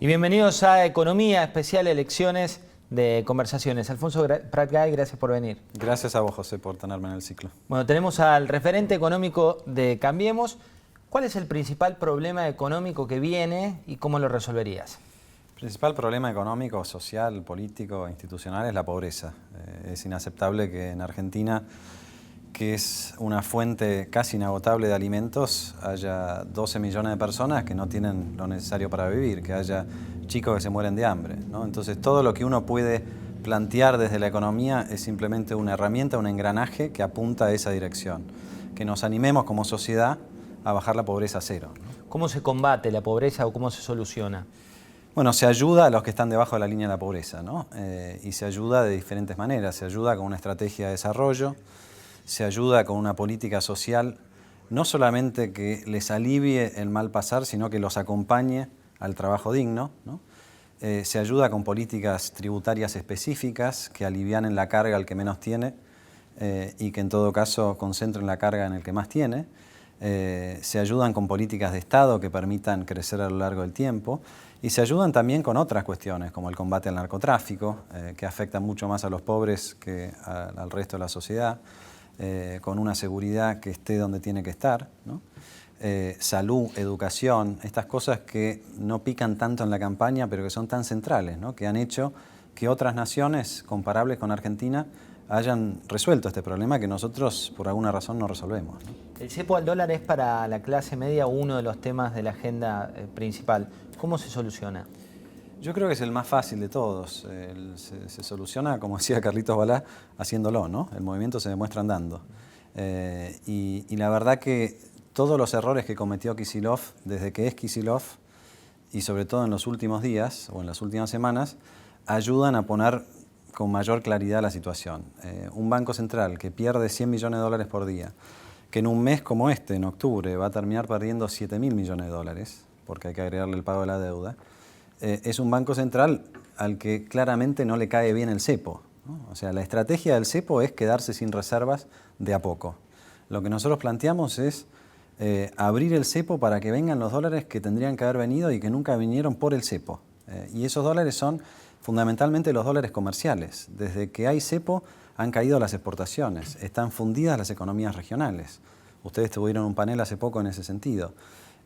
Y bienvenidos a Economía Especial Elecciones de Conversaciones. Alfonso Prat-Gay, gracias por venir. Gracias a vos, José, por tenerme en el ciclo. Bueno, tenemos al referente económico de Cambiemos. ¿Cuál es el principal problema económico que viene y cómo lo resolverías? El principal problema económico, social, político, institucional es la pobreza. Es inaceptable que en Argentina, que es una fuente casi inagotable de alimentos, haya 12 millones de personas que no tienen lo necesario para vivir, que haya chicos que se mueren de hambre, ¿no? Entonces todo lo que uno puede plantear desde la economía es simplemente una herramienta, un engranaje que apunta a esa dirección. Que nos animemos como sociedad a bajar la pobreza a cero, ¿no? ¿Cómo se combate la pobreza o cómo se soluciona? Bueno, se ayuda a los que están debajo de la línea de la pobreza, ¿no? Y se ayuda de diferentes maneras. Se ayuda con una estrategia de desarrollo, se ayuda con una política social, no solamente que les alivie el mal pasar, sino que los acompañe al trabajo digno, ¿no? Se ayuda con políticas tributarias específicas que alivianen la carga al que menos tiene y que en todo caso concentren la carga en el que más tiene. Se ayudan con políticas de Estado que permitan crecer a lo largo del tiempo y se ayudan también con otras cuestiones como el combate al narcotráfico, que afecta mucho más a los pobres que al resto de la sociedad, con una seguridad que esté donde tiene que estar, ¿no? Salud, educación, estas cosas que no pican tanto en la campaña pero que son tan centrales, ¿no? Que han hecho que otras naciones comparables con Argentina hayan resuelto este problema que nosotros por alguna razón no resolvemos, ¿no? El cepo al dólar es para la clase media uno de los temas de la agenda principal. ¿Cómo se soluciona? Yo creo que es el más fácil de todos. Se soluciona, como decía Carlitos Balá, haciéndolo, ¿no? El movimiento se demuestra andando. Y la verdad que todos los errores que cometió Kicillof, desde que es Kicillof, y sobre todo en los últimos días o en las últimas semanas, ayudan a poner con mayor claridad la situación. Un banco central que pierde 100 millones de dólares por día, que en un mes como este, en octubre, va a terminar perdiendo 7.000 millones de dólares, porque hay que agregarle el pago de la deuda, es un banco central al que claramente no le cae bien el cepo, ¿no? O sea, la estrategia del cepo es quedarse sin reservas de a poco. Lo que nosotros planteamos es abrir el cepo para que vengan los dólares que tendrían que haber venido y que nunca vinieron por el cepo. Y esos dólares son fundamentalmente los dólares comerciales. Desde que hay cepo han caído las exportaciones, están fundidas las economías regionales. Ustedes tuvieron un panel hace poco en ese sentido.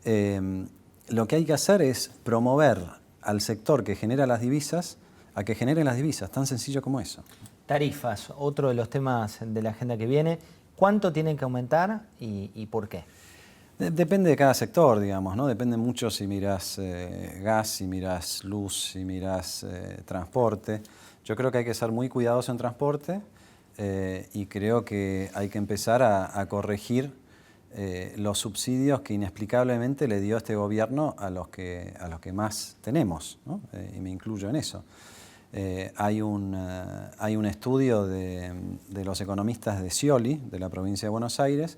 Lo que hay que hacer es promover al sector que genera las divisas a que generen las divisas, tan sencillo como eso. Tarifas, otro de los temas de la agenda que viene. ¿Cuánto tienen que aumentar y por qué? Depende de cada sector, digamos, ¿no? Depende mucho si miras gas, si miras luz, si miras transporte. Yo creo que hay que ser muy cuidadoso en transporte y creo que hay que empezar a corregir los subsidios que inexplicablemente le dio este gobierno a los que más tenemos, ¿no? Y me incluyo en eso. Hay un estudio de los economistas de Scioli, de la provincia de Buenos Aires,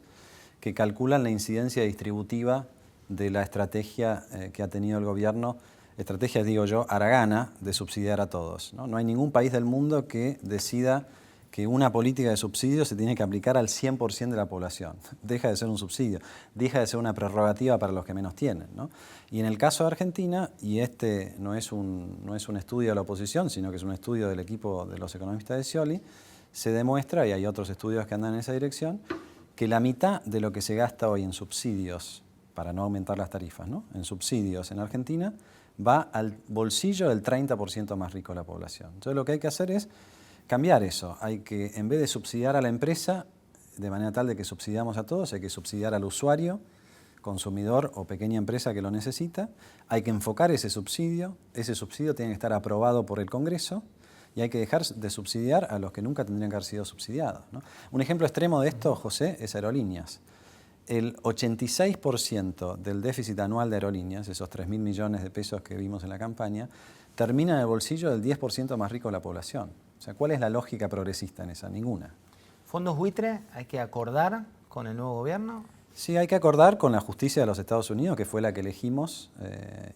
que calculan la incidencia distributiva de la estrategia que ha tenido el gobierno, estrategia, digo yo, haragana, de subsidiar a todos, ¿no? No hay ningún país del mundo que decida que una política de subsidio se tiene que aplicar al 100% de la población. Deja de ser un subsidio, deja de ser una prerrogativa para los que menos tienen, ¿no? Y en el caso de Argentina, y este no es un estudio de la oposición, sino que es un estudio del equipo de los economistas de Scioli, se demuestra, y hay otros estudios que andan en esa dirección, que la mitad de lo que se gasta hoy en subsidios, para no aumentar las tarifas, ¿no? En subsidios en Argentina, va al bolsillo del 30% más rico de la población. Entonces lo que hay que hacer es cambiar eso. Hay que, en vez de subsidiar a la empresa, de manera tal de que subsidiamos a todos, hay que subsidiar al usuario, consumidor o pequeña empresa que lo necesita. Hay que enfocar ese subsidio tiene que estar aprobado por el Congreso, y hay que dejar de subsidiar a los que nunca tendrían que haber sido subsidiados, ¿no? Un ejemplo extremo de esto, José, es Aerolíneas. El 86% del déficit anual de Aerolíneas, esos 3.000 millones de pesos que vimos en la campaña, termina en el bolsillo del 10% más rico de la población. O sea, ¿cuál es la lógica progresista en esa? Ninguna. ¿Fondos buitre hay que acordar con el nuevo gobierno? Sí, hay que acordar con la justicia de los Estados Unidos, que fue la que elegimos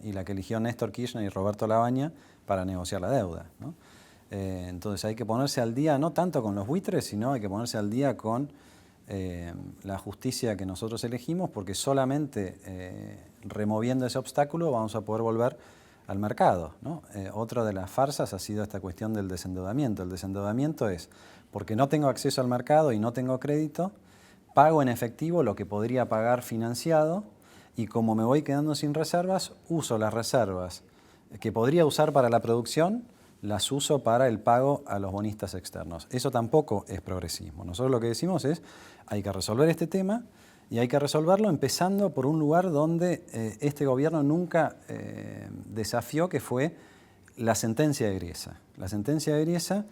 y la que eligió Néstor Kirchner y Roberto Labaña para negociar la deuda, ¿no? Entonces hay que ponerse al día no tanto con los buitres, sino hay que ponerse al día con la justicia que nosotros elegimos, porque solamente removiendo ese obstáculo vamos a poder volver al mercado, ¿no? Otra de las farsas ha sido esta cuestión del desendeudamiento. El desendeudamiento es porque no tengo acceso al mercado y no tengo crédito, pago en efectivo lo que podría pagar financiado y como me voy quedando sin reservas, uso las reservas que podría usar para la producción, las uso para el pago a los bonistas externos. Eso tampoco es progresismo. Nosotros lo que decimos es, hay que resolver este tema y hay que resolverlo empezando por un lugar donde este gobierno nunca desafió, que fue la sentencia de Griesa. La sentencia de Griesa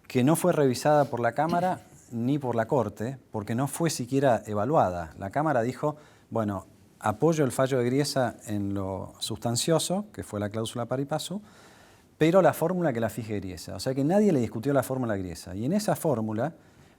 que no fue revisada por la Cámara ni por la Corte, porque no fue siquiera evaluada. La Cámara dijo, bueno, apoyo el fallo de Griesa en lo sustancioso, que fue la cláusula pari passu, pero la fórmula que la fije Griesa. O sea que nadie le discutió la fórmula de Griesa. Y en esa fórmula,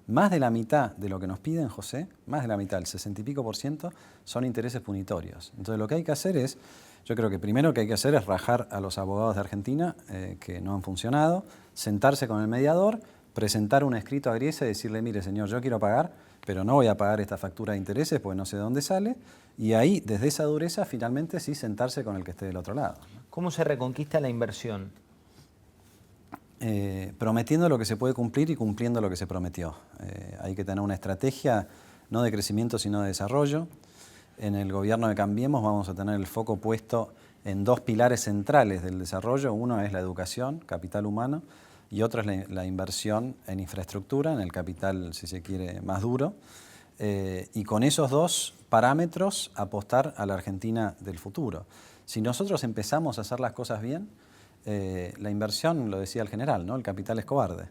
más de la mitad de lo que nos piden, José, más de la mitad, el 60 y pico %, son intereses punitorios. Entonces lo que hay que hacer es, yo creo que primero que hay que hacer es rajar a los abogados de Argentina que no han funcionado, sentarse con el mediador, presentar un escrito a Griesa y decirle, mire señor, yo quiero pagar, pero no voy a pagar esta factura de intereses porque no sé de dónde sale. Y ahí, desde esa dureza, finalmente sí sentarse con el que esté del otro lado. ¿Cómo se reconquista la inversión? Prometiendo lo que se puede cumplir y cumpliendo lo que se prometió. Hay que tener una estrategia no de crecimiento sino de desarrollo. En el gobierno de Cambiemos vamos a tener el foco puesto en dos pilares centrales del desarrollo. Uno es la educación, capital humano, y otro es la inversión en infraestructura, en el capital, si se quiere, más duro. Y con esos dos parámetros apostar a la Argentina del futuro. Si nosotros empezamos a hacer las cosas bien, la inversión, lo decía el general, ¿no? El capital es cobarde.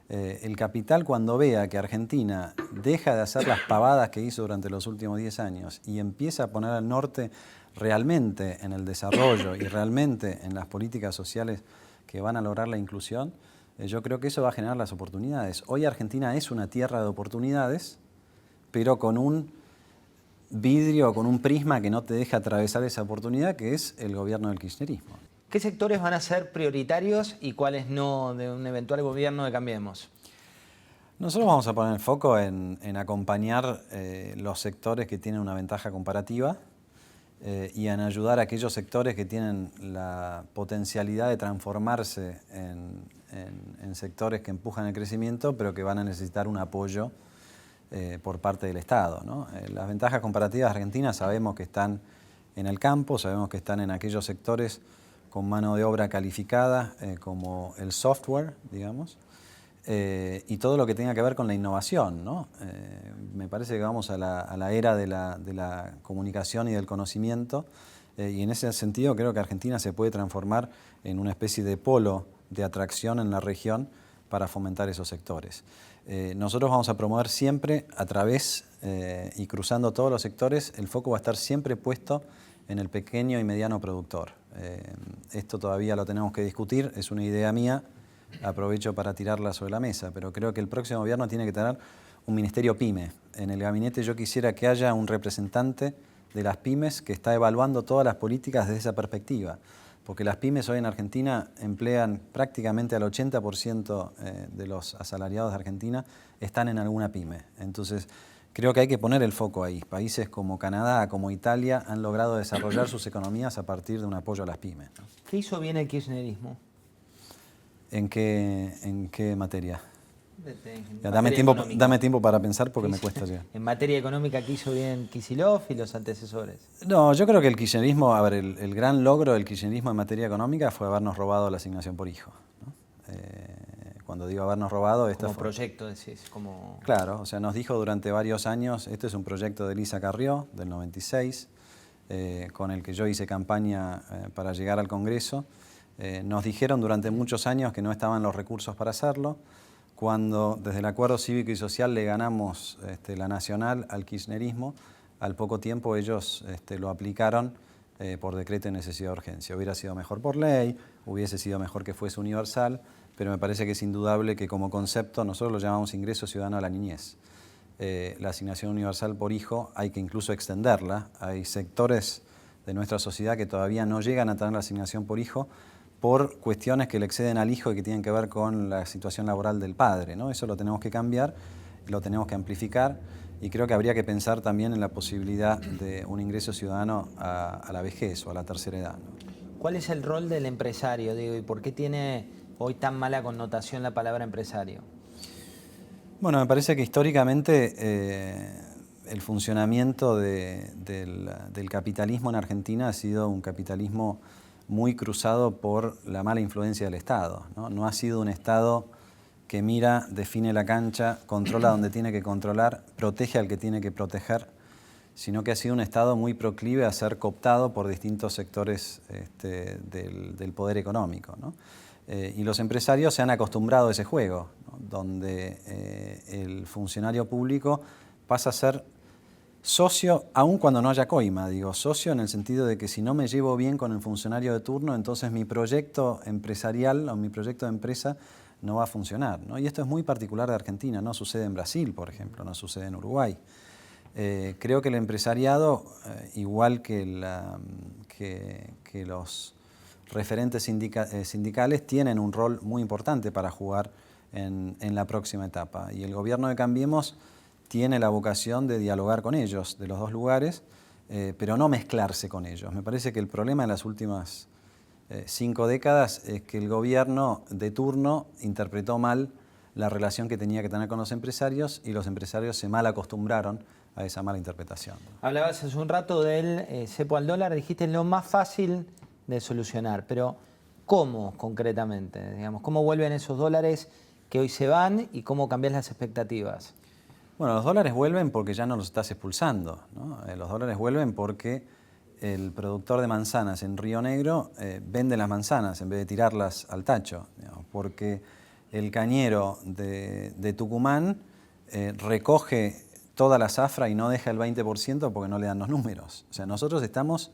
El capital, cuando vea que Argentina deja de hacer las pavadas que hizo durante los últimos 10 años y empieza a poner al norte realmente en el desarrollo y realmente en las políticas sociales que van a lograr la inclusión, yo creo que eso va a generar las oportunidades. Hoy Argentina es una tierra de oportunidades, pero con un vidrio, con un prisma que no te deja atravesar esa oportunidad, que es el gobierno del kirchnerismo. ¿Qué sectores van a ser prioritarios y cuáles no de un eventual gobierno de Cambiemos? Nosotros vamos a poner el foco en acompañar los sectores que tienen una ventaja comparativa y en ayudar a aquellos sectores que tienen la potencialidad de transformarse en sectores que empujan el crecimiento, pero que van a necesitar un apoyo por parte del Estado, ¿no? Las ventajas comparativas argentinas sabemos que están en el campo, sabemos que están en aquellos sectores con mano de obra calificada, como el software, digamos, y todo lo que tenga que ver con la innovación, ¿no? Me parece que vamos a la era de la comunicación y del conocimiento, y en ese sentido creo que Argentina se puede transformar en una especie de polo de atracción en la región para fomentar esos sectores. Nosotros vamos a promover siempre a través y cruzando todos los sectores, el foco va a estar siempre puesto en el pequeño y mediano productor. Esto todavía lo tenemos que discutir, es una idea mía, aprovecho para tirarla sobre la mesa, pero creo que el próximo gobierno tiene que tener un ministerio PYME. En el gabinete yo quisiera que haya un representante de las pymes que está evaluando todas las políticas desde esa perspectiva, porque las pymes hoy en Argentina emplean prácticamente al 80% de los asalariados de Argentina están en alguna pyme. Entonces, creo que hay que poner el foco ahí. Países como Canadá, como Italia, han logrado desarrollar sus economías a partir de un apoyo a las pymes, ¿no? ¿Qué hizo bien el kirchnerismo? ¿En qué materia? En Dame tiempo para pensar porque me cuesta llegar. En materia económica, ¿qué hizo bien Kicillof y los antecesores? No, yo creo que el kirchnerismo, a ver, el gran logro del kirchnerismo en materia económica fue habernos robado la asignación por hijo, ¿no? Cuando digo habernos robado, esto como fue... proyecto, decís, como... Claro, o sea, nos dijo durante varios años, este es un proyecto de Elisa Carrió, del 96, con el que yo hice campaña para llegar al Congreso. Nos dijeron durante muchos años que no estaban los recursos para hacerlo. Cuando desde el Acuerdo Cívico y Social le ganamos la nacional al kirchnerismo, al poco tiempo ellos lo aplicaron por decreto de necesidad de urgencia. Hubiera sido mejor por ley, hubiese sido mejor que fuese universal, pero me parece que es indudable que como concepto nosotros lo llamamos ingreso ciudadano a la niñez. La asignación universal por hijo hay que incluso extenderla. Hay sectores de nuestra sociedad que todavía no llegan a tener la asignación por hijo por cuestiones que le exceden al hijo y que tienen que ver con la situación laboral del padre, ¿no? Eso lo tenemos que cambiar, lo tenemos que amplificar y creo que habría que pensar también en la posibilidad de un ingreso ciudadano a la vejez o a la tercera edad, ¿no? ¿Cuál es el rol del empresario, digo, y por qué tiene hoy tan mala connotación la palabra empresario? Bueno, me parece que históricamente el funcionamiento del capitalismo en Argentina ha sido un capitalismo muy cruzado por la mala influencia del Estado, ¿no? No ha sido un Estado que mira, define la cancha, controla donde tiene que controlar, protege al que tiene que proteger, sino que ha sido un Estado muy proclive a ser cooptado por distintos sectores del poder económico, ¿no? Y los empresarios se han acostumbrado a ese juego, ¿no? Donde el funcionario público pasa a ser socio, aun cuando no haya coima, digo, socio en el sentido de que si no me llevo bien con el funcionario de turno, entonces mi proyecto empresarial o mi proyecto de empresa no va a funcionar, ¿no? Y esto es muy particular de Argentina, no sucede en Brasil, por ejemplo, no sucede en Uruguay. Creo que el empresariado, igual que los referentes sindicales, tienen un rol muy importante para jugar en la próxima etapa. Y el gobierno de Cambiemos tiene la vocación de dialogar con ellos, de los dos lugares, pero no mezclarse con ellos. Me parece que el problema de las últimas 5 décadas es que el gobierno de turno interpretó mal la relación que tenía que tener con los empresarios y los empresarios se mal acostumbraron a esa mala interpretación. Hablabas hace un rato del cepo al dólar, dijiste lo más fácil de solucionar, pero ¿cómo concretamente? Digamos, ¿cómo vuelven esos dólares que hoy se van y cómo cambias las expectativas? Bueno, los dólares vuelven porque ya no los estás expulsando, ¿no? Los dólares vuelven porque el productor de manzanas en Río Negro vende las manzanas en vez de tirarlas al tacho, digamos, porque el cañero de Tucumán recoge toda la zafra y no deja el 20% porque no le dan los números. O sea, nosotros estamos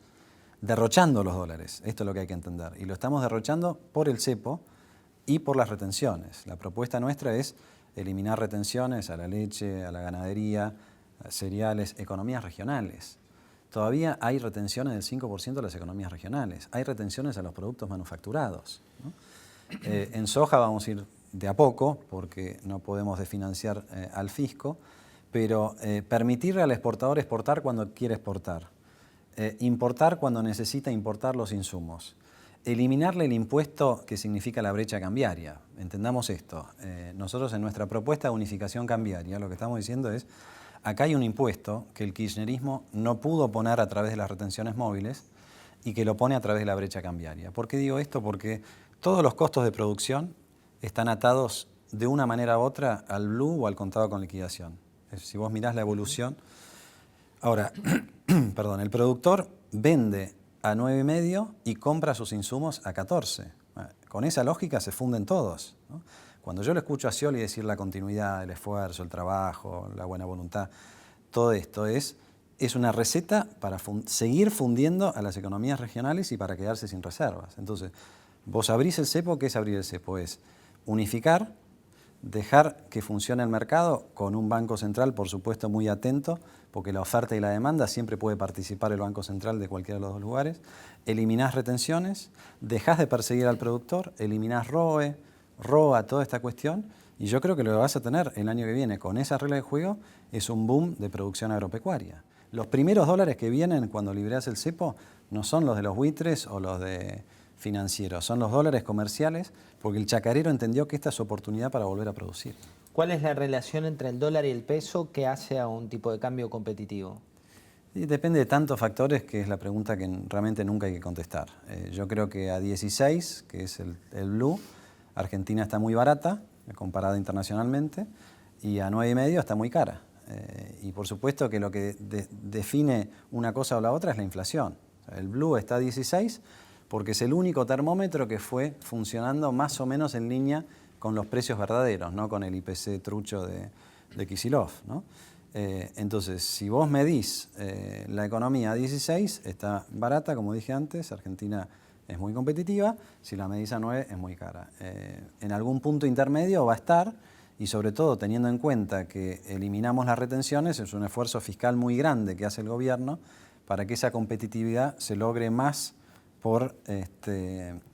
derrochando los dólares, esto es lo que hay que entender, y lo estamos derrochando por el cepo y por las retenciones. La propuesta nuestra es eliminar retenciones a la leche, a la ganadería, a cereales, economías regionales. Todavía hay retenciones del 5% de las economías regionales, hay retenciones a los productos manufacturados, ¿no? En soja vamos a ir de a poco, porque no podemos desfinanciar al fisco, pero permitirle al exportador exportar cuando quiere exportar, importar cuando necesita importar los insumos, eliminarle el impuesto que significa la brecha cambiaria. Entendamos esto, nosotros en nuestra propuesta de unificación cambiaria lo que estamos diciendo es, acá hay un impuesto que el kirchnerismo no pudo poner a través de las retenciones móviles y que lo pone a través de la brecha cambiaria. ¿Por qué digo esto? Porque todos los costos de producción están atados de una manera u otra al blue o al contado con liquidación. Si vos mirás la evolución. Ahora, perdón, el productor vende a 9,5 y compra sus insumos a 14. Con esa lógica se funden todos, ¿no? Cuando yo le escucho a Scioli decir la continuidad, el esfuerzo, el trabajo, la buena voluntad, todo esto es una receta para seguir fundiendo a las economías regionales y para quedarse sin reservas. Entonces, vos abrís el cepo, ¿qué es abrir el cepo? Es unificar, dejar que funcione el mercado con un Banco Central, por supuesto, muy atento, porque la oferta y la demanda siempre puede participar el Banco Central de cualquiera de los dos lugares. Eliminás retenciones, dejás de perseguir al productor, eliminás ROE, ROA, toda esta cuestión, y yo creo que lo que vas a tener el año que viene con esa regla de juego es un boom de producción agropecuaria. Los primeros dólares que vienen cuando liberás el cepo no son los de los buitres o los de financieros, son los dólares comerciales, porque el chacarero entendió que esta es oportunidad para volver a producir. ¿Cuál es la relación entre el dólar y el peso que hace a un tipo de cambio competitivo? Y depende de tantos factores que es la pregunta que realmente nunca hay que contestar. Yo creo que a 16, que es el blue, Argentina está muy barata, comparada internacionalmente, y a 9,5 está muy cara. Y por supuesto que lo que define una cosa o la otra es la inflación. O sea, el blue está a 16 porque es el único termómetro que fue funcionando más o menos en línea con los precios verdaderos, no con el IPC trucho de Kicillof, ¿no? Entonces, si vos medís la economía a 16, está barata, como dije antes, Argentina es muy competitiva, si la medís a 9 es muy cara. En algún punto intermedio va a estar, y sobre todo teniendo en cuenta que eliminamos las retenciones, es un esfuerzo fiscal muy grande que hace el gobierno para que esa competitividad se logre más por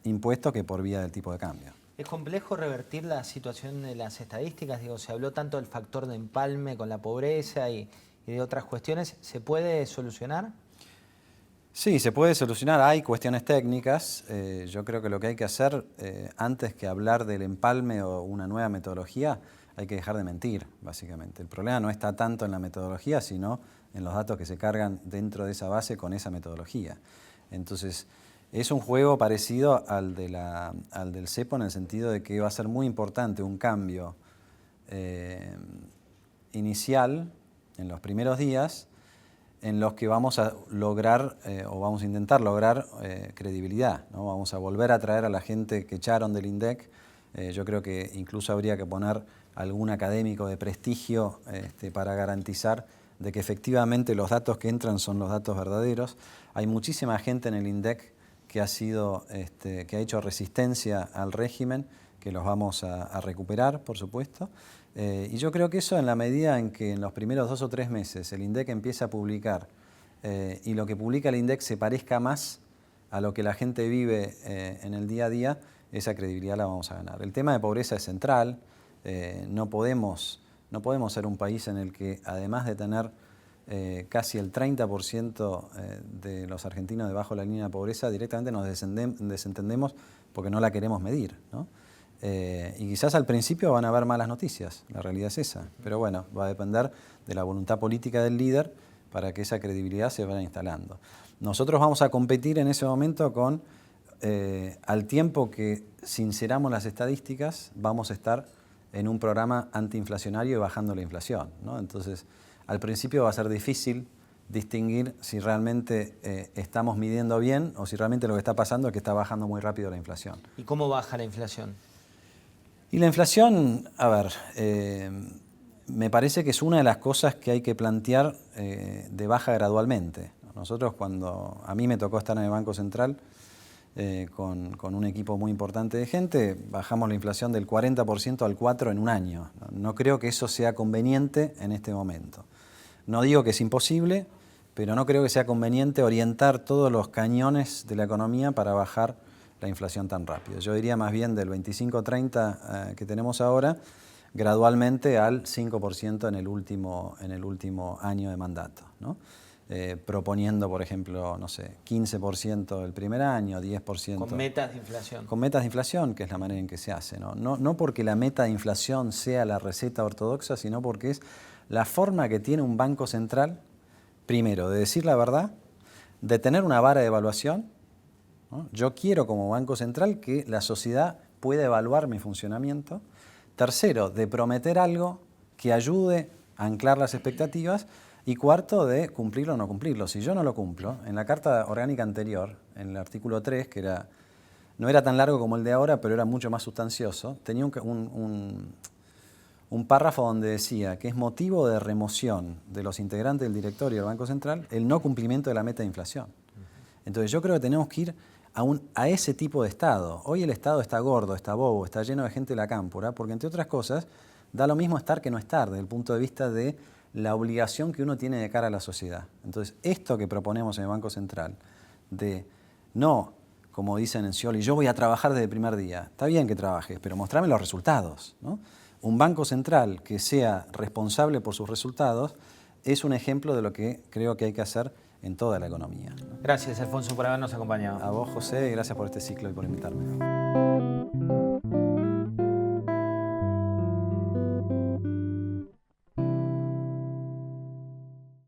impuesto que por vía del tipo de cambio. ¿Es complejo revertir la situación de las estadísticas? Digo, se habló tanto del factor de empalme con la pobreza y de otras cuestiones. ¿Se puede solucionar? Sí, se puede solucionar. Hay cuestiones técnicas. Yo creo que lo que hay que hacer, antes que hablar del empalme o una nueva metodología, hay que dejar de mentir, básicamente. El problema no está tanto en la metodología, sino en los datos que se cargan dentro de esa base con esa metodología. Entonces, es un juego parecido al del cepo, en el sentido de que va a ser muy importante un cambio inicial en los primeros días, en los que vamos a lograr o vamos a intentar lograr credibilidad, ¿no? Vamos a volver a traer a la gente que echaron del INDEC. Yo creo que incluso habría que poner algún académico de prestigio para garantizar de que efectivamente los datos que entran son los datos verdaderos. Hay muchísima gente en el INDEC que ha hecho resistencia al régimen, que los vamos a recuperar, por supuesto. Y yo creo que eso, en la medida en que en los primeros 2 o 3 meses el INDEC empieza a publicar y lo que publica el INDEC se parezca más a lo que la gente vive en el día a día, esa credibilidad la vamos a ganar. El tema de pobreza es central. No podemos ser un país en el que, además de tener casi el 30% de los argentinos debajo de la línea de pobreza, directamente nos desentendemos porque no la queremos medir, ¿no? Y quizás al principio van a haber malas noticias, la realidad es esa, pero bueno, va a depender de la voluntad política del líder para que esa credibilidad se vaya instalando. Nosotros vamos a competir en ese momento con, al tiempo que sinceramos las estadísticas, vamos a estar en un programa antiinflacionario y bajando la inflación, ¿no? Entonces, al principio va a ser difícil distinguir si realmente estamos midiendo bien o si realmente lo que está pasando es que está bajando muy rápido la inflación. ¿Y cómo baja la inflación? Y la inflación, a ver, me parece que es una de las cosas que hay que plantear de baja gradualmente. Nosotros, cuando a mí me tocó estar en el Banco Central con un equipo muy importante de gente, bajamos la inflación del 40% al 4% en un año. No creo que eso sea conveniente en este momento. No digo que es imposible, pero no creo que sea conveniente orientar todos los cañones de la economía para bajar la inflación tan rápido. Yo diría más bien del 25-30 que tenemos ahora, gradualmente al 5% en el último año de mandato, ¿no? Proponiendo, por ejemplo, no sé, 15% el primer año, 10%. Con metas de inflación. Con metas de inflación, que es la manera en que se hace, ¿no? No porque la meta de inflación sea la receta ortodoxa, sino porque es la forma que tiene un banco central, primero, de decir la verdad, de tener una vara de evaluación, ¿no? Yo quiero, como Banco Central, que la sociedad pueda evaluar mi funcionamiento. Tercero, de prometer algo que ayude a anclar las expectativas. Y cuarto, de cumplirlo o no cumplirlo. Si yo no lo cumplo, en la Carta Orgánica anterior, en el artículo 3, que no era tan largo como el de ahora, pero era mucho más sustancioso, tenía un párrafo donde decía que es motivo de remoción de los integrantes del directorio del Banco Central el no cumplimiento de la meta de inflación. Entonces yo creo que tenemos que ir a ese tipo de Estado. Hoy el Estado está gordo, está bobo, está lleno de gente de la cámpora, porque entre otras cosas da lo mismo estar que no estar, desde el punto de vista de la obligación que uno tiene de cara a la sociedad. Entonces, esto que proponemos en el Banco Central, de no, como dicen en Scioli, yo voy a trabajar desde el primer día. Está bien que trabajes, pero mostrame los resultados, ¿no? Un Banco Central que sea responsable por sus resultados es un ejemplo de lo que creo que hay que hacer en toda la economía, ¿no? Gracias, Alfonso, por habernos acompañado. A vos, José, y gracias por este ciclo y por invitarme.